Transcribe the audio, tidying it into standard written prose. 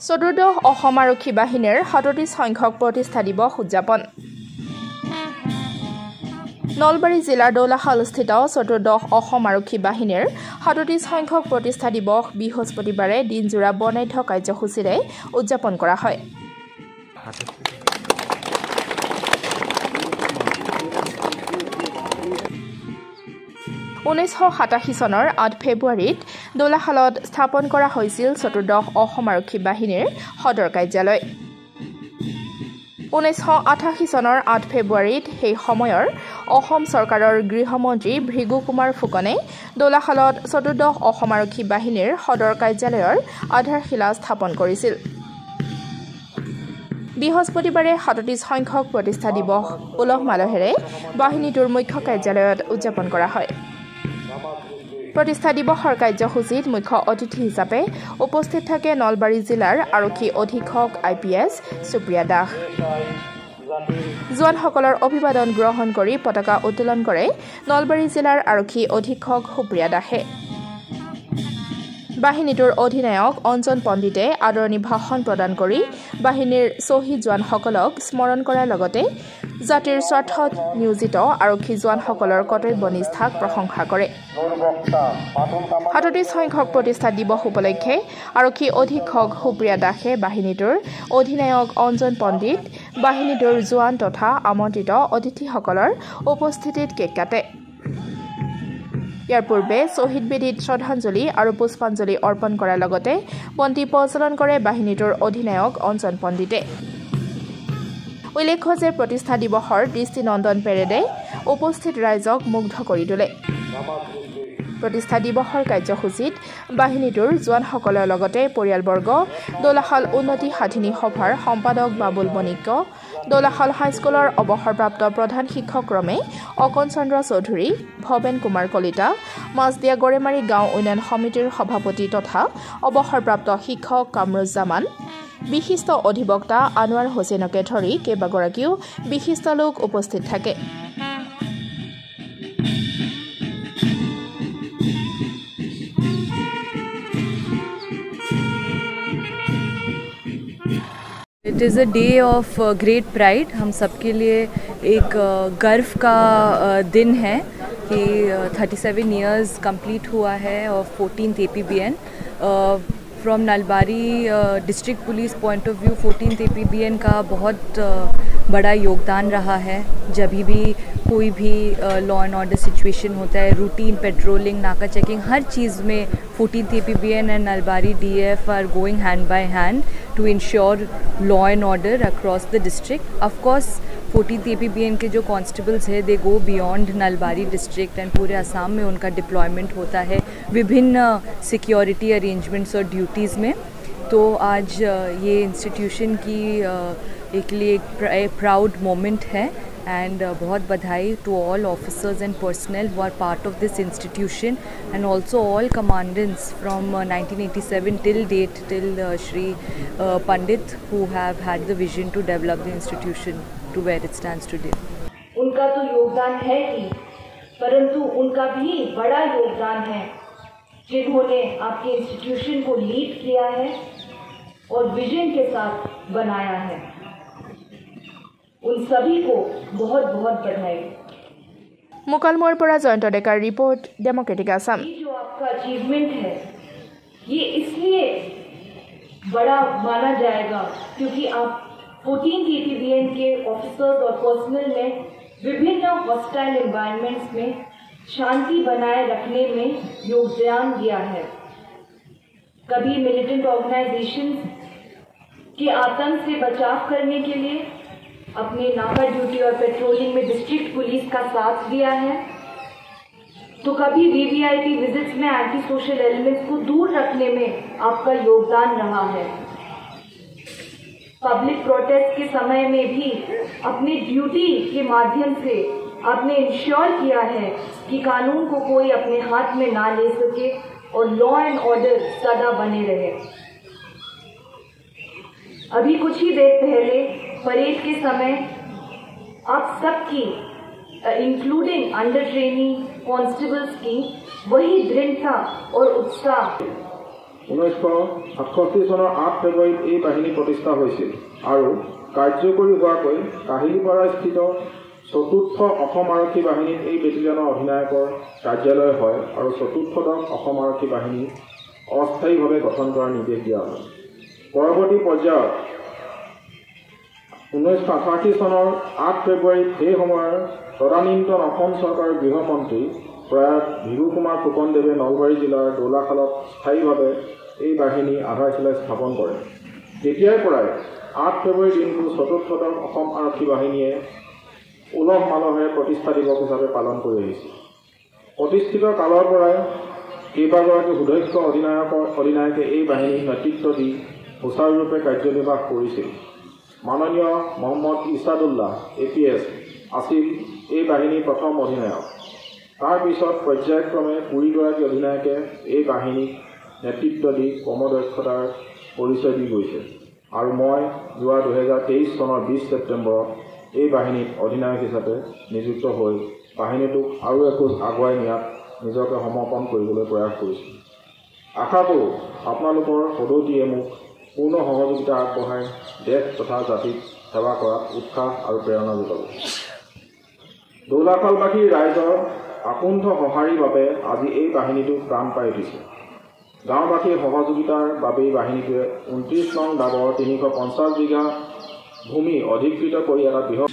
চতুৰ্দশ অসম আৰক্ষী বাহিনীৰ ৩৭ সংখ্যক প্ৰতিষ্ঠা দিৱস উদযাপন নলবাৰী জিলাৰ দৌলাশালস্থিত চতুৰ্দশ অসম আৰক্ষী বাহিনীৰ ৩৭ সংখ্যক প্ৰতিষ্ঠা দিৱস বৃহস্পতিবাৰে দিনজোৰা বৰ্ণাঢ্য কাৰ্যসূচীৰে উদযাপন কৰা হয়। ১৯৮৭ চনৰ ৮ ফেব্ৰুৱাৰীত দৌলাশালত স্থাপন কৰা হৈছিল চতুৰ্দশ অসম আৰক্ষী বাহিনীৰ সদৰ কাৰ্যালয়। ১৯৮৮ চনৰ ৮ ফেব্ৰুৱাৰীত সেই সময়ৰ অসম চৰকাৰৰ গৃহমন্ত্ৰী ভৃগু কুমাৰ ফুকনে দৌলাশালত চতুৰ্দশ অসম আৰক্ষী বাহিনীৰ সদৰ কাৰ্যালয়ৰ আধাৰশিলা স্থাপন কৰিছিল। বৃহস্পতিবাৰে ৩৭ সংখ্যক প্ৰতিষ্ঠা দিৱস উলহ মালহেৰে বাহিনীটোৰ মুখ্য কাৰ্যালয়ত উদযাপন কৰা হয়। প্ৰতিষ্ঠা দিৱসৰ কাৰ্যসূচীত মুখ্য অতিথি হিচাপে উপস্থিত থাকে নলবাৰী জিলাৰ আৰক্ষী অধীক্ষক IPS সুপ্ৰিয়া দাস। জোৱানসকলৰ অভিবাদন গ্ৰহণ কৰি পতাকা উত্তোলন কৰে নলবাৰী জিলাৰ আৰক্ষী অধীক্ষক সুপ্ৰিয়া দাসে। বাহিনীটোৰ অধিনায়ক অঞ্জন পণ্ডিতে আদৰণি ভাষণ প্ৰদান কৰি বাহিনীৰ শ্বহীদ জোৱানসকলক স্মৰণ কৰাৰ লগতে জাতিৰ স্বাৰ্থত নিয়োজিত আৰক্ষী জোৱানসকলৰ কৰ্তব্যনিষ্ঠাক প্ৰশংসা কৰে। ৩৭ সংখ্যক প্ৰতিষ্ঠা দিৱস উপলক্ষে আৰক্ষী অধীক্ষক সুপ্ৰিয়া দাসে বাহিনীটোৰ অধিনায়ক অঞ্জন পণ্ডিত, বাহিনীটোৰ জোৱান তথা আমন্ত্ৰিত অতিথিসকলৰ উপস্থিতিত কেক কাটে। ইয়াৰ পূৰ্বে শ্বহীদ বেদীত শ্ৰদ্ধাঞ্জলি আৰু পুষ্পাঞ্জলি অৰ্পণ কৰাৰ লগতে বন্তি প্ৰজ্বলন কৰে বাহিনীটোৰ অধিনায়ক অঞ্জন পণ্ডিতে। উল্লেখ্য যে প্ৰতিষ্ঠা দিৱসৰ দৃষ্টিনন্দন পেৰেডে উপস্থিত ৰাইজক মুগ্ধ কৰি তোলে। প্ৰতিষ্ঠা দিৱসৰ কাৰ্যসূচীত বাহিনীটোৰ জোৱানসকলৰ লগতে পৰিয়ালবৰ্গ, দৌলাশাল উন্নতি সাধিনী সভাৰ সম্পাদক বাবুল বণিক্য, দৌলাশাল হাইস্কুলৰ অৱসৰপ্ৰাপ্ত প্ৰধান শিক্ষক ক্ৰমে অকণ চন্দ্ৰ চৌধুৰী, ভৱেন কুমাৰ কলিতা, মাছদিয়া গড়েমাৰী গাঁও উন্নয়ন সমিতিৰ সভাপতি তথা অৱসৰপ্ৰাপ্ত শিক্ষক কামৰুজ্জামান, বিশিষ্ট অধিবক্তা আনোৱাৰ হোসেনকে ধৰি কেইবাগৰাকীও বিশিষ্ট লোক উপস্থিত থাকে। It is a day of great pride. हम सबके लिए एक गर्व का दिन है कि 37 years complete हुआ है और 14th APBN from Nalbari district police point of view 14th APBN का बहुत बड़ा योगदान रहा है। जब भी कोई भी लॉ एंड ऑर्डर सिचुएशन होता है, रूटीन पेट्रोलिंग, नाका चेकिंग, हर चीज़ में 14th APBN and Nalbari DF are going hand by hand to ensure law and order across the district. Of course 14th APBN के जो कॉन्स्टेबल्स है they go beyond Nalbari district and पूरे असम में उनका डिप्लॉयमेंट होता है विभिन्न सिक्योरिटी अरेंजमेंट्स और ड्यूटीज़ में। तो आज ये इंस्टीट्यूशन की एक लिए एक प्राउड मोमेंट है and बहुत बधाई to all officers and personnel who are part of this institution and also all commandants from 1987 till date till Shri Pandit who have had the vision to develop the institution to where it stands today. उनका तो योगदान है ही, परंतु उनका भी बड़ा योगदान है जिन्होंने आपके इंस्टीट्यूशन को लीड किया है और विजन के साथ बनाया है। उन सभी को बहुत बहुत बधाई। मुकलमोर पर जयंत डेकार रिपोर्ट, डेमोक्रेटिक असम। जो आपका अचीवमेंट है ये इसलिए बड़ा माना जाएगा क्योंकि आप 14th APBN के ऑफिसर्स और पर्सनल ने विभिन्न हॉस्टाइल एनवायरनमेंट्स में शांति बनाए रखने में योगदान दिया है। कभी मिलिटेंट ऑर्गेनाइजेशंस के आतंक से बचाव करने के लिए अपने नाका ड्यूटी और पेट्रोलिंग में डिस्ट्रिक्ट पुलिस का साथ दिया है, तो कभी VVIP विजिट्स में एंटी सोशल एलिमेंट्स को दूर रखने में आपका योगदान रहा है। पब्लिक प्रोटेस्ट के समय में भी अपने ड्यूटी के माध्यम से आपने इंश्योर किया है कि कानून को कोई अपने हाथ में ना ले सके और लॉ एंड ऑर्डर सदा बने रहे। अभी कुछ ही देर पहले परेड के समय आप सबकी इंक्लूडिंग अंडर ट्रेनी कांस्टेबल्स की वही दृढ़ता और उत्साह 1967 চনৰ 8 ফেব্ৰুৱাৰীত এই বাহিনী প্ৰতিষ্ঠা হৈছিল আৰু কাৰ্যকৰী হোৱাকৈ কাহিলীপাৰাস্থিত 4ৰ্থ অসম আৰক্ষী বাহিনীত এই বেটেলিয়নৰ অধিনায়কৰ কাৰ্যালয় হয় আৰু 4ৰ্থ অসম আৰক্ষী বাহিনী অস্থায়ীভাৱে গঠন কৰাৰ নিৰ্দেশ দিয়া হয়। পৰৱৰ্তী পৰ্যায়ত 1988 চনৰ 8 ফেব্ৰুৱাৰীত সেই সময়ৰ তদানীন্তন অসম চৰকাৰৰ গৃহমন্ত্ৰী প্ৰয়াত ভিঘু কুমাৰ ফুকনদেৱে নলবাৰী জিলাৰ দৌলাখালত স্থায়ীভাৱে এই বাহিনী আধাৰশিলা স্থাপন কৰে। তেতিয়াৰ পৰাই 8 ফেব্ৰুৱাৰী দিনটো 4ৰ্থ অসম আৰক্ষী বাহিনীয়ে উলহ মালহেৰে প্ৰতিষ্ঠা দিৱস হিচাপে পালন কৰি আহিছিল। প্ৰতিষ্ঠিত কালৰ পৰাই কেইবাগৰাকী সুদক্ষ অধিনায়কে এই বাহিনীক নেতৃত্ব দি সুচাৰুৰূপে কাৰ্যনিৰ্বাহ কৰিছিল। মাননীয় মহম্মদ ইছাদুল্লাহ APS আছিল এই বাহিনীৰ প্ৰথম অধিনায়ক। তাৰ পিছত পৰ্যায়ক্ৰমে 20গৰাকী অধিনায়কে এই বাহিনীক নেতৃত্ব দি কৰ্মদক্ষতাৰ পৰিচয় দি গৈছে আৰু মই যোৱা 2023 চনৰ 20 ছেপ্টেম্বৰত এই বাহিনীত অধিনায়ক হিচাপে নিযুক্ত হৈ বাহিনীটোক আৰু এখোজ আগুৱাই নিয়াত নিজকে সমৰ্পণ কৰিবলৈ প্ৰয়াস কৰিছোঁ। আশা কৰোঁ আপোনালোকৰ সদৌতিয়ে মোক পূৰ্ণ সহযোগিতা আগবঢ়াই দেশ তথা জাতিক সেৱা কৰাত উৎসাহ আৰু প্ৰেৰণা যোগাব। দৌলাখালবাসী ৰাইজৰ আকুণ্ঠ সঁহাৰিৰ বাবে আজি এই বাহিনীটো প্ৰাণ পাই উঠিছে। গাঁওবাসীৰ সহযোগিতাৰ বাবেই বাহিনীটোৱে 29 নং দাগৰ 350 বিঘা ভূমি অধিকৃত কৰি এটা বৃহৎ